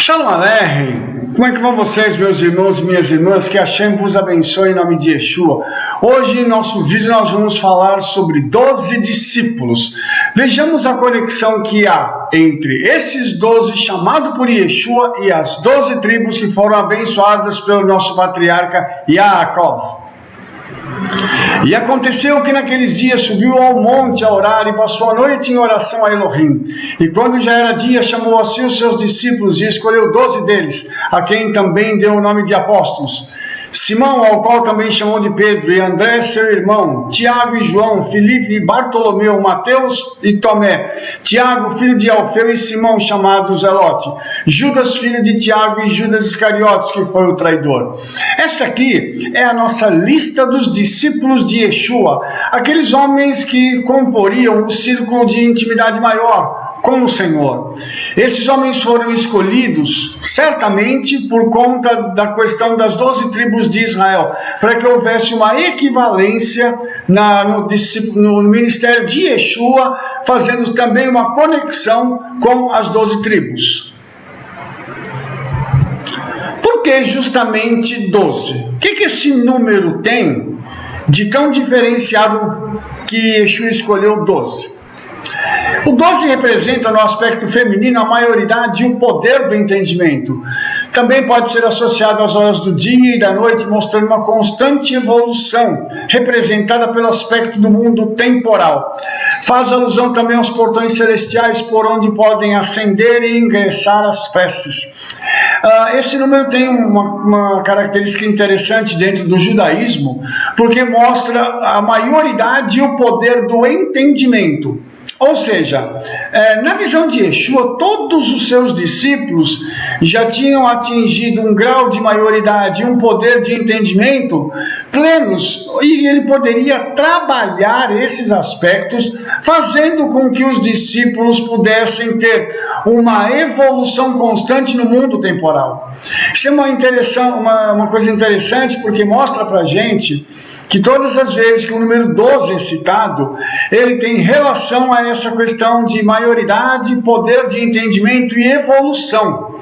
Shalom Aleichem, como é que vão vocês, meus irmãos e minhas irmãs? Que Hashem vos abençoe em nome de Yeshua. Hoje, em nosso vídeo, nós vamos falar sobre 12 discípulos. Vejamos a conexão que há entre esses 12 chamados por Yeshua e as 12 tribos que foram abençoadas pelo nosso patriarca Yaakov. E aconteceu que naqueles dias subiu ao monte a orar e passou a noite em oração a Elohim. E quando já era dia, chamou assim os seus discípulos e escolheu 12 deles, a quem também deu o nome de apóstolos. Simão, ao qual também chamou de Pedro, e André, seu irmão, Tiago e João, Filipe e Bartolomeu, Mateus e Tomé, Tiago, filho de Alfeu, e Simão, chamado Zelote, Judas, filho de Tiago, e Judas Iscariotes, que foi o traidor. Essa aqui é a nossa lista dos discípulos de Yeshua, aqueles homens que comporiam um círculo de intimidade maior com o Senhor. Esses homens foram escolhidos certamente por conta da questão das 12 tribos de Israel, para que houvesse uma equivalência no ministério de Yeshua, fazendo também uma conexão com as 12 tribos. Por que justamente 12? O que esse número tem de tão diferenciado que Yeshua escolheu 12? O 12 representa no aspecto feminino a maioridade e o poder do entendimento. Também pode ser associado às horas do dia e da noite, mostrando uma constante evolução, representada pelo aspecto do mundo temporal. Faz alusão também aos portões celestiais, por onde podem ascender e ingressar as preces. Esse número tem uma característica interessante dentro do judaísmo, porque mostra a maioridade e o poder do entendimento. Ou seja, na visão de Yeshua, todos os seus discípulos já tinham atingido um grau de maioridade e um poder de entendimento plenos, e ele poderia trabalhar esses aspectos, fazendo com que os discípulos pudessem ter uma evolução constante no mundo temporal. Isso é uma coisa interessante, porque mostra para a gente que todas as vezes que o número 12 é citado, ele tem relação a essa questão de maioridade, poder de entendimento e evolução.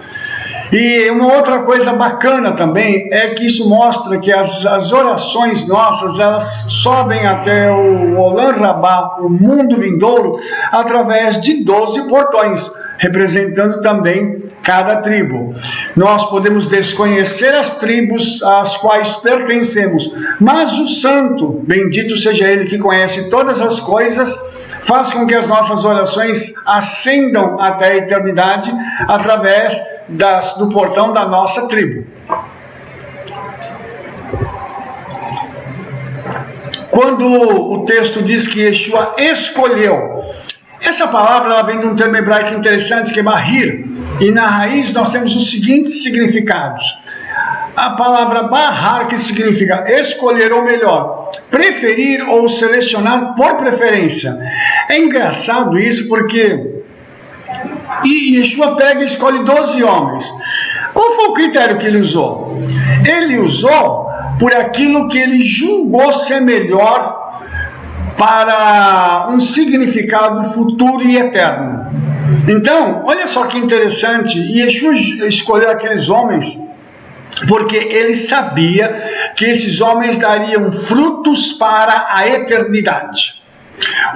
E uma outra coisa bacana também é que isso mostra que as orações nossas, elas sobem até o Olam Rabá, o mundo vindouro, através de 12 portões, representando também cada tribo. Nós podemos desconhecer as tribos às quais pertencemos, mas o Santo, bendito seja Ele que conhece todas as coisas, faz com que as nossas orações ascendam até a eternidade através do portão da nossa tribo. Quando o texto diz que Yeshua escolheu, essa palavra ela vem de um termo hebraico interessante que é bahir, e na raiz nós temos os seguintes significados. A palavra bahar, que significa escolher, ou melhor, preferir ou selecionar por preferência. É engraçado isso porque Yeshua pega e escolhe 12 homens. Qual foi o critério que ele usou? Ele usou por aquilo que ele julgou ser melhor para um significado futuro e eterno. Então, olha só que interessante, Yeshua escolheu aqueles homens porque ele sabia que esses homens dariam frutos para a eternidade.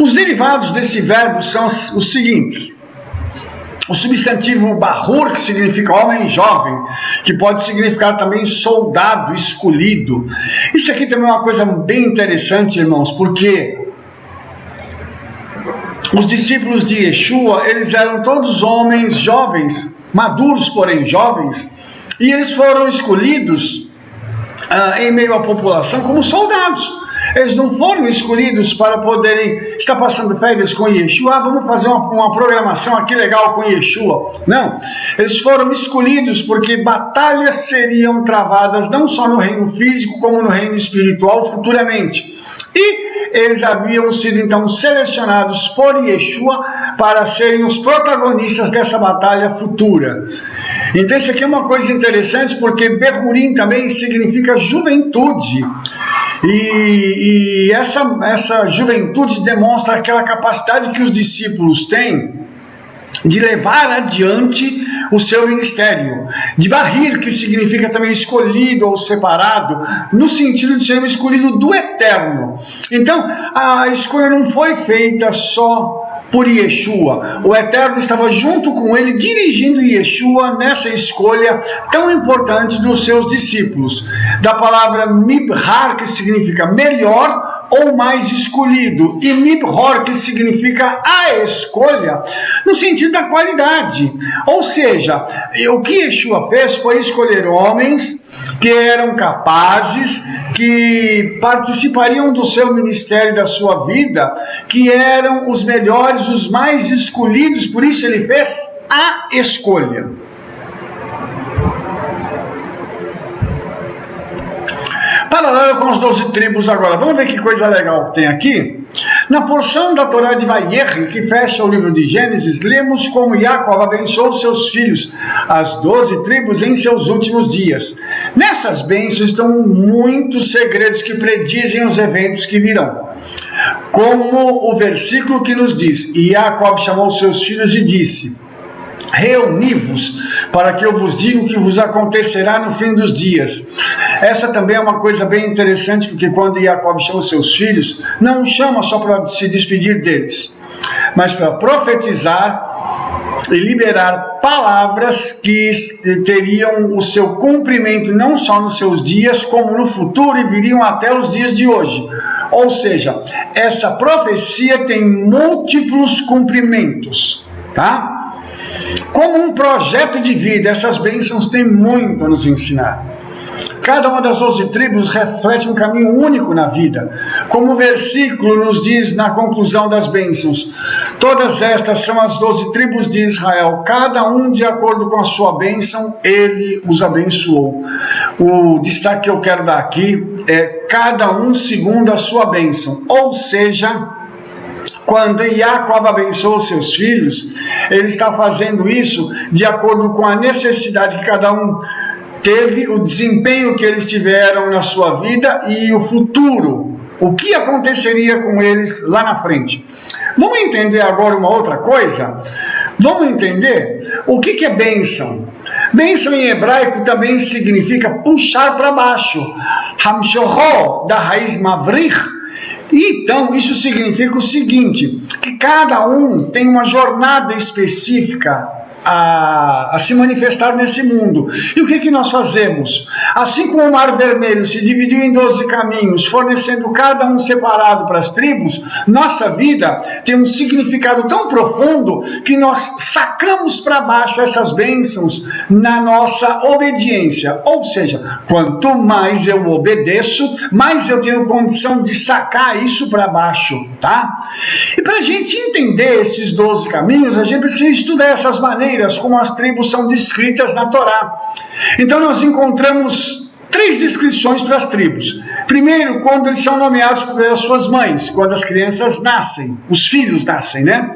Os derivados desse verbo são os seguintes. O substantivo bahur, que significa homem jovem, que pode significar também soldado, escolhido. Isso aqui também é uma coisa bem interessante, irmãos, porque os discípulos de Yeshua, eles eram todos homens jovens, maduros, porém jovens, e eles foram escolhidos em meio à população como soldados. Eles não foram escolhidos para poderem estar passando férias com Yeshua. Vamos fazer uma programação aqui legal com Yeshua. Não, eles foram escolhidos porque batalhas seriam travadas não só no reino físico como no reino espiritual futuramente. E eles haviam sido então selecionados por Yeshua para serem os protagonistas dessa batalha futura. Então isso aqui é uma coisa interessante, porque Behurim também significa juventude. E essa juventude demonstra aquela capacidade que os discípulos têm de levar adiante o seu ministério. De Bahir, que significa também escolhido ou separado, no sentido de ser um escolhido do Eterno. Então, a escolha não foi feita só por Yeshua. O Eterno estava junto com ele, dirigindo Yeshua nessa escolha tão importante dos seus discípulos. Da palavra Mibhar, que significa melhor ou mais escolhido, e Mibhor, que significa a escolha, no sentido da qualidade. Ou seja, o que Yeshua fez foi escolher homens que eram capazes, que participariam do seu ministério e da sua vida, que eram os melhores, os mais escolhidos, por isso ele fez a escolha. Paralelo com as 12 tribos agora, vamos ver que coisa legal que tem aqui. Na porção da Torá de Vayech, que fecha o livro de Gênesis, lemos como Jacob abençoou seus filhos, as 12 tribos, em seus últimos dias. Nessas bênçãos estão muitos segredos que predizem os eventos que virão. Como o versículo que nos diz, e Jacob chamou seus filhos e disse: reuni-vos, para que eu vos diga o que vos acontecerá no fim dos dias. Essa também é uma coisa bem interessante, porque quando Jacob chama seus filhos, não chama só para se despedir deles, mas para profetizar e liberar palavras que teriam o seu cumprimento não só nos seus dias, como no futuro, e viriam até os dias de hoje. Ou seja, essa profecia tem múltiplos cumprimentos, tá? Como um projeto de vida, essas bênçãos têm muito a nos ensinar. Cada uma das 12 tribos reflete um caminho único na vida. Como o versículo nos diz na conclusão das bênçãos, todas estas são as 12 tribos de Israel, cada um de acordo com a sua bênção, ele os abençoou. O destaque que eu quero dar aqui é cada um segundo a sua bênção, ou seja, quando Jacob abençoou seus filhos, ele está fazendo isso de acordo com a necessidade que cada um teve, o desempenho que eles tiveram na sua vida e o futuro, o que aconteceria com eles lá na frente. Vamos entender agora uma outra coisa? Vamos entender o que é bênção. Bênção em hebraico também significa puxar para baixo. Hamshoho, da raiz mavrich. Então, isso significa o seguinte, que cada um tem uma jornada específica a se manifestar nesse mundo. E o que nós fazemos? Assim como o Mar Vermelho se dividiu em 12 caminhos, fornecendo cada um separado para as tribos, nossa vida tem um significado tão profundo que nós sacamos para baixo essas bênçãos na nossa obediência. Ou seja, quanto mais eu obedeço, mais eu tenho condição de sacar isso para baixo, tá? E para a gente entender esses 12 caminhos, a gente precisa estudar essas maneiras como as tribos são descritas na Torá. Então nós encontramos 3 descrições para as tribos. Primeiro, quando eles são nomeados pelas suas mães, quando as crianças nascem, os filhos nascem, né?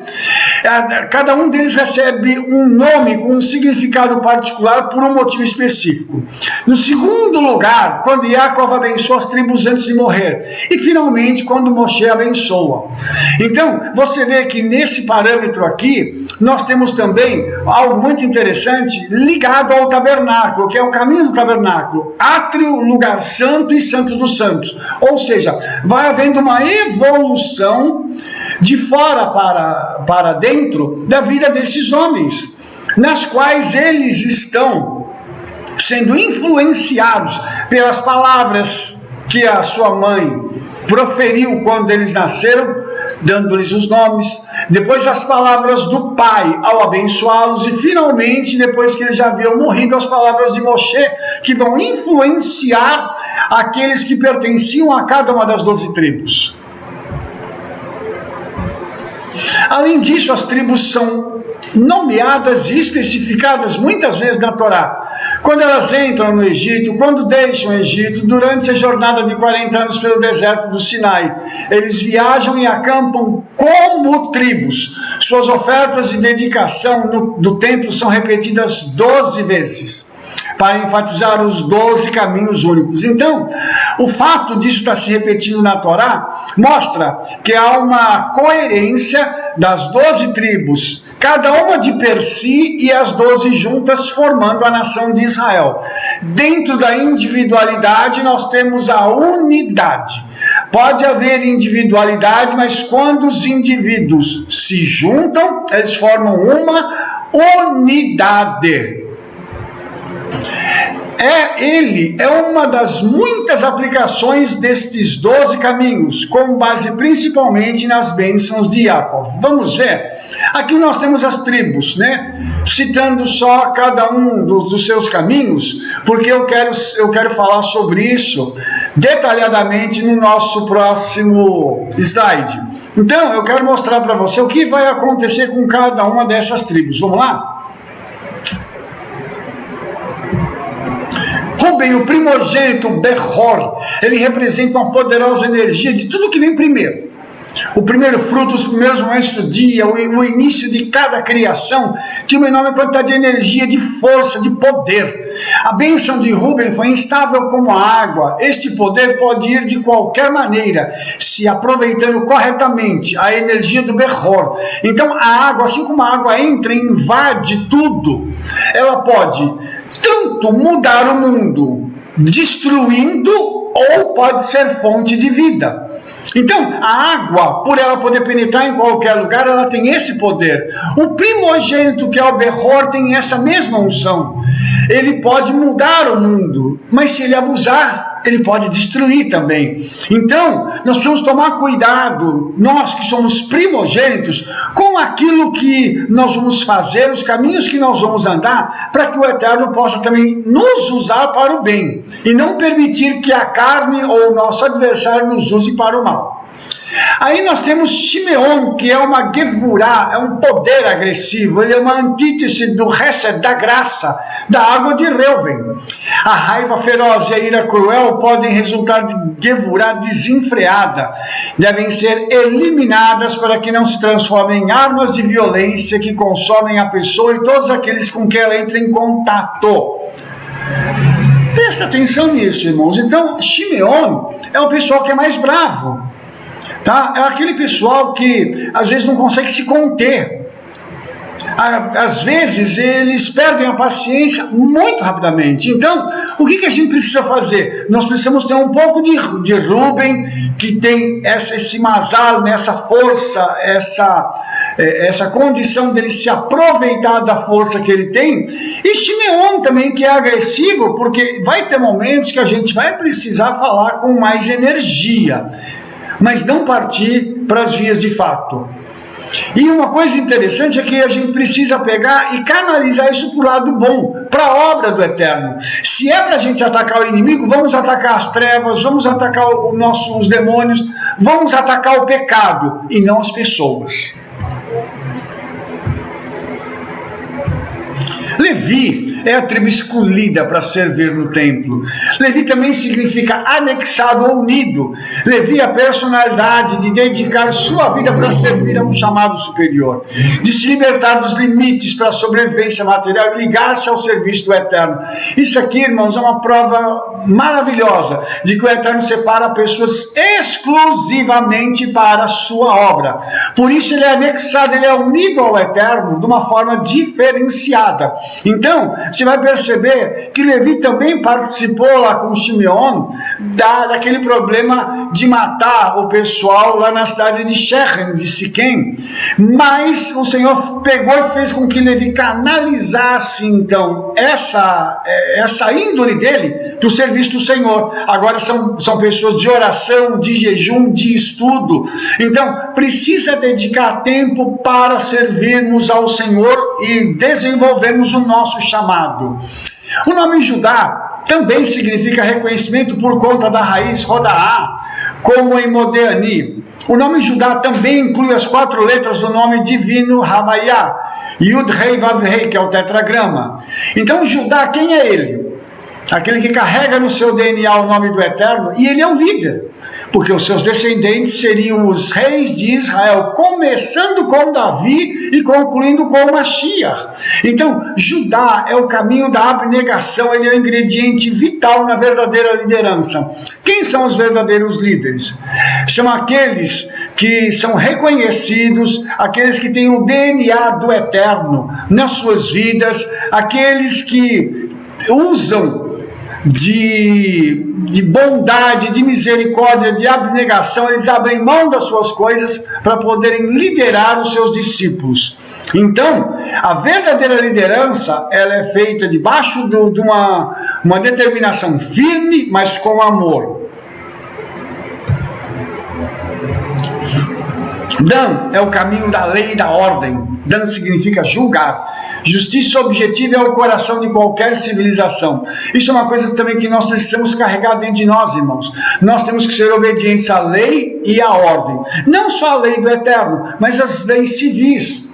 Cada um deles recebe um nome com um significado particular por um motivo específico. No segundo lugar, quando Jacob abençoa as tribos antes de morrer. E finalmente, quando Moshe abençoa. Então, você vê que nesse parâmetro aqui, nós temos também algo muito interessante ligado ao tabernáculo, que é o caminho do tabernáculo. Átrio, lugar santo e santo dos santos. Ou seja, vai havendo uma evolução de fora para dentro da vida desses homens, nas quais eles estão sendo influenciados pelas palavras que a sua mãe proferiu quando eles nasceram, dando-lhes os nomes, depois as palavras do pai ao abençoá-los e finalmente, depois que eles já haviam morrido, as palavras de Moshe, que vão influenciar aqueles que pertenciam a cada uma das 12 tribos. Além disso, as tribos são nomeadas e especificadas muitas vezes na Torá. Quando elas entram no Egito, quando deixam o Egito, durante a jornada de 40 anos pelo deserto do Sinai, eles viajam e acampam como tribos. Suas ofertas de dedicação do templo são repetidas 12 vezes, para enfatizar os 12 caminhos únicos. Então, o fato disso estar se repetindo na Torá mostra que há uma coerência das 12 tribos cada uma de per si e as 12 juntas formando a nação de Israel. Dentro da individualidade nós temos a unidade. Pode haver individualidade, mas quando os indivíduos se juntam, eles formam uma unidade. Ele é uma das muitas aplicações destes 12 caminhos, com base principalmente nas bênçãos de Jacob. Vamos ver? Aqui nós temos as tribos, né? Citando só cada um dos seus caminhos, porque eu quero falar sobre isso detalhadamente no nosso próximo slide. Então, eu quero mostrar para você o que vai acontecer com cada uma dessas tribos. Vamos lá? Ruben, o primogênito, Bechor, ele representa uma poderosa energia de tudo que vem primeiro. O primeiro fruto, os primeiros momentos do dia, o início de cada criação, tinha uma enorme quantidade de energia, de força, de poder. A bênção de Ruben foi instável como a água. Este poder pode ir de qualquer maneira, se aproveitando corretamente a energia do Bechor. Então a água, assim como a água entra e invade tudo, ela pode tanto mudar o mundo, destruindo, ou pode ser fonte de vida. Então, a água, por ela poder penetrar em qualquer lugar, ela tem esse poder. O primogênito, que é o Bechor, tem essa mesma unção. Ele pode mudar o mundo, mas se ele abusar, ele pode destruir também. Então, nós precisamos tomar cuidado, nós que somos primogênitos, com aquilo que nós vamos fazer, os caminhos que nós vamos andar, para que o Eterno possa também nos usar para o bem, e não permitir que a carne ou o nosso adversário nos use para o mal. Aí nós temos Shimeon, que é uma Gevurá, é um poder agressivo, ele é uma antítese do Hesed, da graça, da água de Reuven. A raiva feroz e a ira cruel podem resultar de Gevurá desenfreada, devem ser eliminadas para que não se transformem em armas de violência que consomem a pessoa e todos aqueles com quem ela entra em contato. Presta atenção nisso, irmãos. Então, Shimeon é o pessoal que é mais bravo. Tá? É aquele pessoal que às vezes não consegue se conter. Às vezes eles perdem a paciência muito rapidamente. Então, o que a gente precisa fazer? Nós precisamos ter um pouco de Ruben, que tem esse mazal, essa força, essa condição dele se aproveitar da força que ele tem. E Shimeon também, que é agressivo, porque vai ter momentos que a gente vai precisar falar com mais energia, mas não partir para as vias de fato. E uma coisa interessante é que a gente precisa pegar e canalizar isso para o lado bom, para a obra do Eterno. Se é para a gente atacar o inimigo, vamos atacar as trevas, vamos atacar os demônios, vamos atacar o pecado e não as pessoas. Levi é a tribo escolhida para servir no templo. Levi também significa anexado ou unido. Levi é a personalidade de dedicar sua vida para servir a um chamado superior, de se libertar dos limites para a sobrevivência material e ligar-se ao serviço do Eterno. Isso aqui, irmãos, é uma prova maravilhosa de que o Eterno separa pessoas exclusivamente para a sua obra. Por isso ele é anexado, ele é unido ao Eterno de uma forma diferenciada. Então, você vai perceber que Levi também participou lá com Shimeon daquele problema de matar o pessoal lá na cidade de Shechem, de Siquém, mas o Senhor pegou e fez com que Levi canalizasse então essa índole dele para o serviço do Senhor. Agora são pessoas de oração, de jejum, de estudo. Então precisa dedicar tempo para servirmos ao Senhor e desenvolvermos o nosso chamado. O nome Judá também significa reconhecimento por conta da raiz Rodaá, como em Modeani. O nome Judá também inclui as 4 letras do nome divino Havaiá, Yud Rei Vav Rei, que é o tetragrama. Então Judá, quem é ele? Aquele que carrega no seu DNA o nome do Eterno, e ele é o líder, porque os seus descendentes seriam os reis de Israel, começando com Davi e concluindo com Mashiach. Então, Judá é o caminho da abnegação, ele é o ingrediente vital na verdadeira liderança. Quem são os verdadeiros líderes? São aqueles que são reconhecidos, aqueles que têm o DNA do eterno nas suas vidas, aqueles que usam de bondade, de misericórdia, de abnegação, eles abrem mão das suas coisas para poderem liderar os seus discípulos. Então, a verdadeira liderança, ela é feita debaixo de uma determinação firme, mas com amor. Dan é o caminho da lei e da ordem. Dan significa julgar. Justiça objetiva é o coração de qualquer civilização. Isso é uma coisa também que nós precisamos carregar dentro de nós, irmãos. Nós temos que ser obedientes à lei e à ordem. Não só a lei do eterno, mas as leis civis,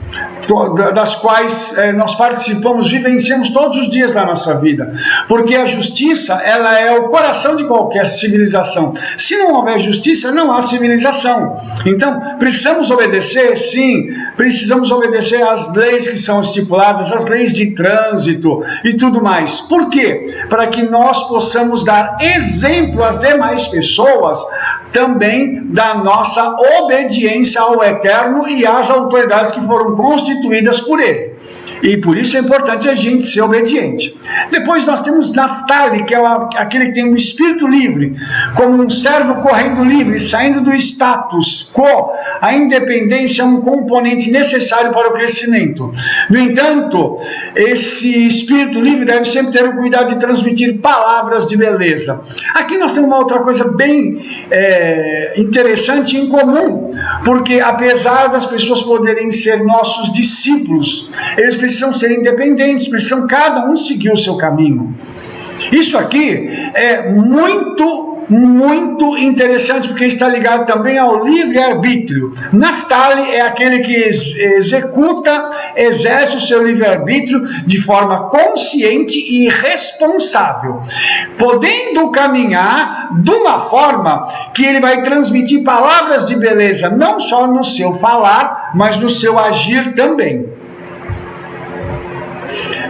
das quais nós participamos, vivenciamos todos os dias da nossa vida. Porque a justiça, ela é o coração de qualquer civilização. Se não houver justiça, não há civilização. Então, precisamos obedecer, sim, precisamos obedecer às leis que são estipuladas, as leis de trânsito e tudo mais. Por quê? Para que nós possamos dar exemplo às demais pessoas também da nossa obediência ao Eterno e às autoridades que foram constituídas por Ele. E por isso é importante a gente ser obediente. Depois nós temos Naftali, que é aquele que tem um espírito livre, como um servo correndo livre, saindo do status quo. A independência é um componente necessário para o crescimento. No entanto, esse espírito livre deve sempre ter o cuidado de transmitir palavras de beleza. Aqui nós temos uma outra coisa bem interessante e incomum, porque apesar das pessoas poderem ser nossos discípulos, eles precisam ser independentes, precisam cada um seguir o seu caminho. Isso aqui é muito interessante, porque está ligado também ao livre-arbítrio. Naftali é aquele que exerce o seu livre-arbítrio de forma consciente e responsável, podendo caminhar de uma forma que ele vai transmitir palavras de beleza, não só no seu falar, mas no seu agir também.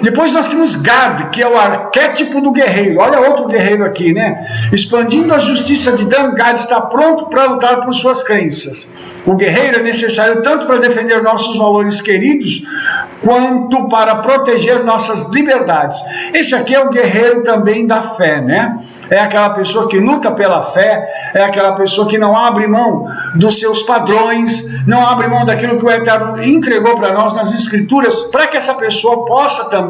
Depois nós temos Gad, que é o arquétipo do guerreiro. Olha outro guerreiro aqui, né? Expandindo a justiça de Dan, Gad está pronto para lutar por suas crenças. O guerreiro é necessário tanto para defender nossos valores queridos, quanto para proteger nossas liberdades. Esse aqui é o guerreiro também da fé, né? É aquela pessoa que luta pela fé, é aquela pessoa que não abre mão dos seus padrões, não abre mão daquilo que o Eterno entregou para nós nas Escrituras, para que essa pessoa possa também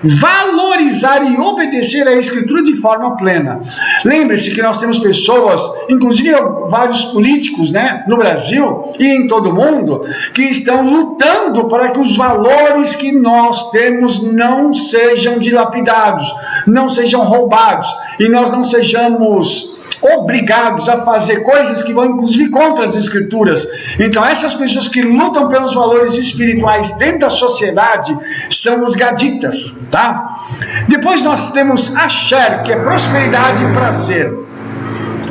valorizar e obedecer à Escritura de forma plena. Lembre-se que nós temos pessoas, inclusive vários políticos, né, no Brasil e em todo o mundo, que estão lutando para que os valores que nós temos não sejam dilapidados, não sejam roubados, e nós não sejamos obrigados a fazer coisas que vão inclusive contra as Escrituras. Então essas pessoas que lutam pelos valores espirituais dentro da sociedade são os gaditas, tá? Depois nós temos Asher, que é prosperidade e prazer.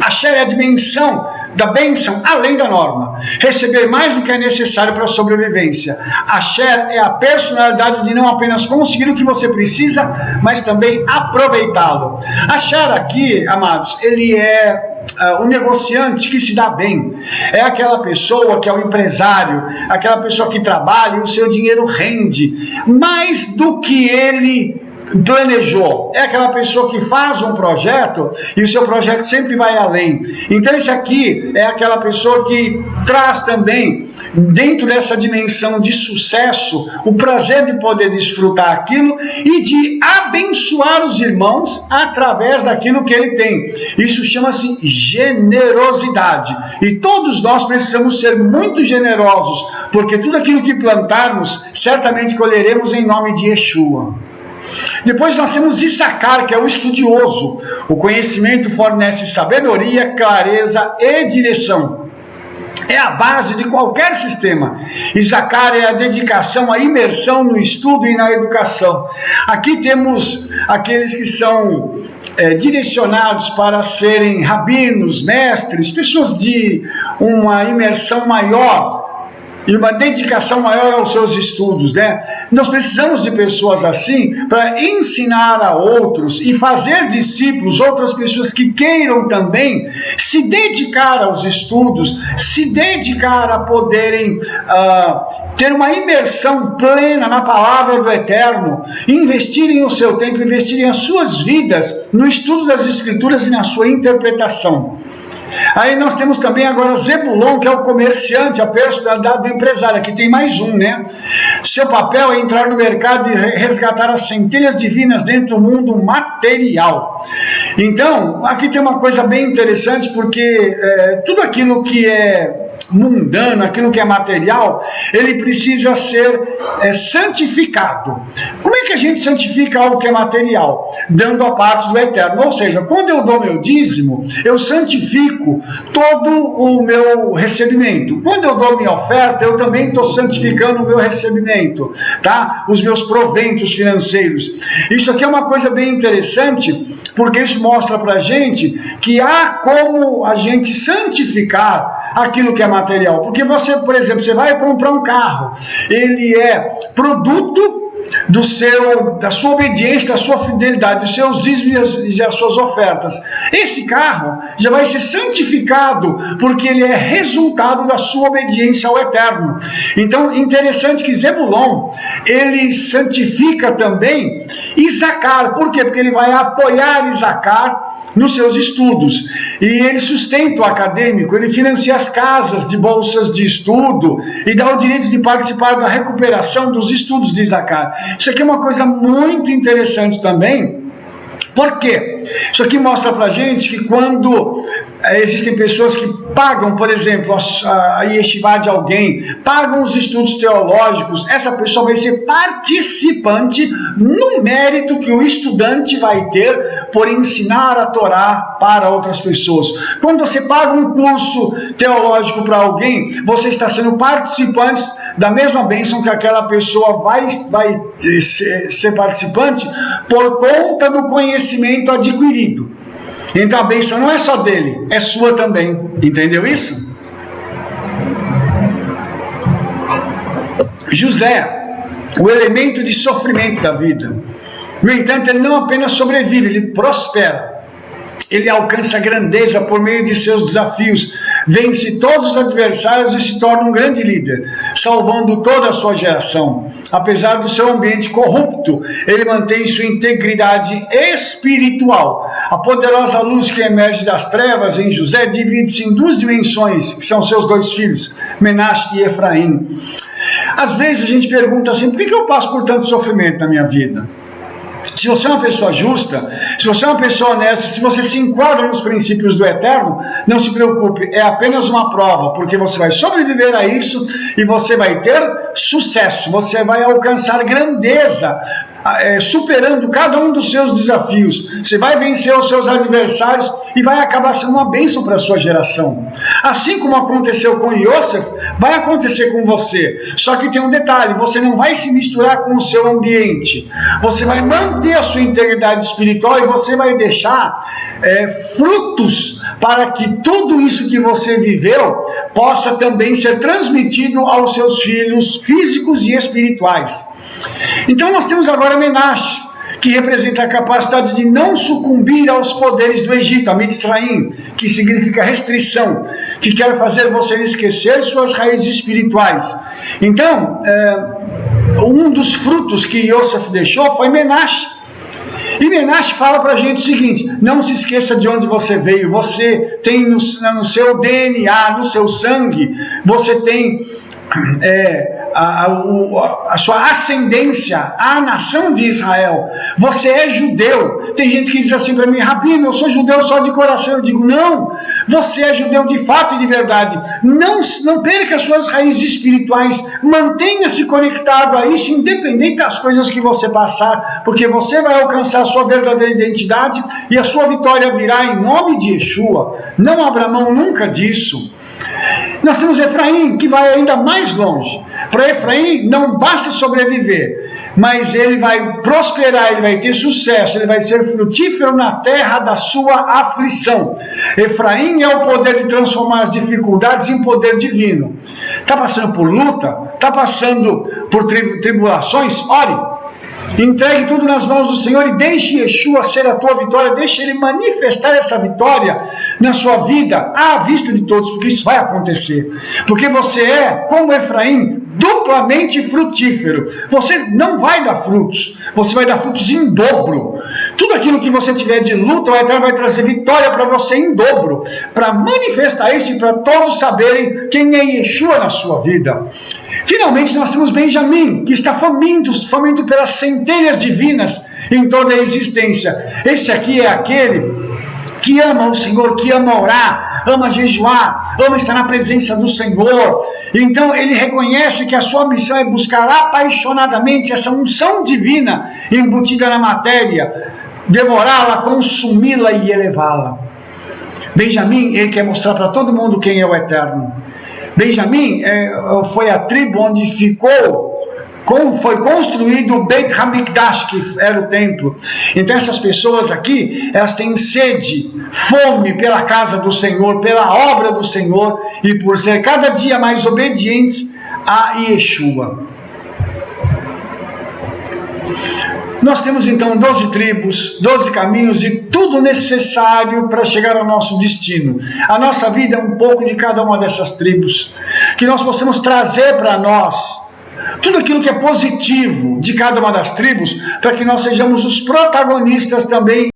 Asher é a dimensão da bênção além da norma, receber mais do que é necessário para a sobrevivência. Asher é a personalidade de não apenas conseguir o que você precisa, mas também aproveitá-lo. Asher aqui, amados, ele é o negociante que se dá bem, é aquela pessoa que é o empresário, aquela pessoa que trabalha e o seu dinheiro rende mais do que ele planejou. É aquela pessoa que faz um projeto e o seu projeto sempre vai além. Então esse aqui é aquela pessoa que traz também, dentro dessa dimensão de sucesso, o prazer de poder desfrutar aquilo e de abençoar os irmãos através daquilo que ele tem. Isso chama-se generosidade. E todos nós precisamos ser muito generosos, porque tudo aquilo que plantarmos, certamente colheremos em nome de Yeshua. Depois nós temos Issacar, que é o estudioso. O conhecimento fornece sabedoria, clareza e direção. É a base de qualquer sistema. Issacar é a dedicação, a imersão no estudo e na educação. Aqui temos aqueles que são direcionados para serem rabinos, mestres, pessoas de uma imersão maior e uma dedicação maior aos seus estudos, né? Nós precisamos de pessoas assim para ensinar a outros e fazer discípulos, outras pessoas que queiram também se dedicar aos estudos, se dedicar a poderem ter uma imersão plena na palavra do Eterno, investirem o seu tempo, investirem as suas vidas no estudo das Escrituras e na sua interpretação. Aí nós temos também agora Zebulon, que é o comerciante, a personalidade do empresário. Aqui tem mais um, né? Seu papel é entrar no mercado e resgatar as centelhas divinas dentro do mundo material. Então, aqui tem uma coisa bem interessante, porque tudo aquilo que é mundano, aquilo que é material, ele precisa ser santificado. Como é que a gente santifica algo que é material? Dando a parte do Eterno. Ou seja, quando eu dou meu dízimo, eu santifico todo o meu recebimento. Quando eu dou minha oferta, eu também estou santificando o meu recebimento, tá? Os meus proventos financeiros. Isso aqui é uma coisa bem interessante, porque isso mostra para a gente que há como a gente santificar aquilo que é material. Porque você, por exemplo, você vai comprar um carro, ele é produto da sua obediência, da sua fidelidade, dos seus dízimos e das suas ofertas. Esse carro já vai ser santificado, porque ele é resultado da sua obediência ao Eterno. Então, interessante que Zebulon, ele santifica também Isacar. Por quê? Porque ele vai apoiar Isacar nos seus estudos. E ele sustenta o acadêmico, ele financia as casas de bolsas de estudo e dá o direito de participar da recuperação dos estudos de Isacar. Isso aqui é uma coisa muito interessante também. Por quê? Isso aqui mostra para a gente que quando existem pessoas que pagam, por exemplo, a yeshivá de alguém, pagam os estudos teológicos, essa pessoa vai ser participante no mérito que o estudante vai ter por ensinar a Torá para outras pessoas. Quando você paga um curso teológico para alguém, você está sendo participante da mesma bênção que aquela pessoa vai ser participante por conta do conhecimento adquirido. Então a bênção não é só dele, é sua também. Entendeu isso? José, o elemento de sofrimento da vida. No entanto, ele não apenas sobrevive, ele prospera. Ele alcança a grandeza por meio de seus desafios, vence todos os adversários e se torna um grande líder, salvando toda a sua geração. Apesar do seu ambiente corrupto, ele mantém sua integridade espiritual. A poderosa luz que emerge das trevas em José divide-se em duas dimensões, que são seus dois filhos, Menaxe e Efraim. Às vezes a gente pergunta assim, por que eu passo por tanto sofrimento na minha vida? Se você é uma pessoa justa, se você é uma pessoa honesta, se você se enquadra nos princípios do Eterno, não se preocupe, é apenas uma prova, porque você vai sobreviver a isso e você vai ter sucesso, você vai alcançar grandeza, superando cada um dos seus desafios. Você vai vencer os seus adversários e vai acabar sendo uma bênção para a sua geração. Assim como aconteceu com Yosef, vai acontecer com você. Só que tem um detalhe, você não vai se misturar com o seu ambiente. Você vai manter a sua integridade espiritual e você vai deixar frutos para que tudo isso que você viveu possa também ser transmitido aos seus filhos físicos e espirituais. Então nós temos agora Menaxe, que representa a capacidade de não sucumbir aos poderes do Egito, a Mitzraim, que significa restrição, que quer fazer você esquecer suas raízes espirituais. Então, um dos frutos que Yosef deixou foi Menaxe. E Menaxe fala para a gente o seguinte, não se esqueça de onde você veio, você tem no seu DNA, no seu sangue, você tem a sua ascendência à nação de Israel. Você é judeu. Tem gente que diz assim para mim, Rabino, eu sou judeu só de coração. Eu digo, não, você é judeu de fato e de verdade. Não perca as suas raízes espirituais, mantenha-se conectado a isso, independente das coisas que você passar, porque você vai alcançar a sua verdadeira identidade e a sua vitória virá em nome de Yeshua. Não abra mão nunca disso. Nós temos Efraim, que vai ainda mais longe. Para Efraim não basta sobreviver, mas ele vai prosperar, ele vai ter sucesso, ele vai ser frutífero na terra da sua aflição. Efraim é o poder de transformar as dificuldades em poder divino. Está passando por luta? Está passando por tribulações? Ore. Entregue tudo nas mãos do Senhor e deixe Yeshua ser a tua vitória, deixe Ele manifestar essa vitória na sua vida, à vista de todos, porque isso vai acontecer. Porque você é, como Efraim, duplamente frutífero. Você não vai dar frutos, você vai dar frutos em dobro. Tudo aquilo que você tiver de luta, o Eterno vai trazer vitória para você em dobro, para manifestar isso e para todos saberem quem é Yeshua na sua vida. Finalmente nós temos Benjamim, que está faminto pelas centelhas divinas em toda a existência. Esse aqui é aquele que ama o Senhor, que ama orar, ama jejuar, ama estar na presença do Senhor. Então ele reconhece que a sua missão é buscar apaixonadamente essa unção divina embutida na matéria, devorá-la, consumi-la e elevá-la. Benjamim, ele quer mostrar para todo mundo quem é o Eterno. Benjamim foi a tribo onde foi construído o Beit HaMikdash, que era o templo. Então essas pessoas aqui, elas têm sede, fome pela casa do Senhor, pela obra do Senhor, e por ser cada dia mais obedientes a Yeshua. Nós temos então 12 tribos, 12 caminhos e tudo necessário para chegar ao nosso destino. A nossa vida é um pouco de cada uma dessas tribos, que nós possamos trazer para nós tudo aquilo que é positivo de cada uma das tribos, para que nós sejamos os protagonistas também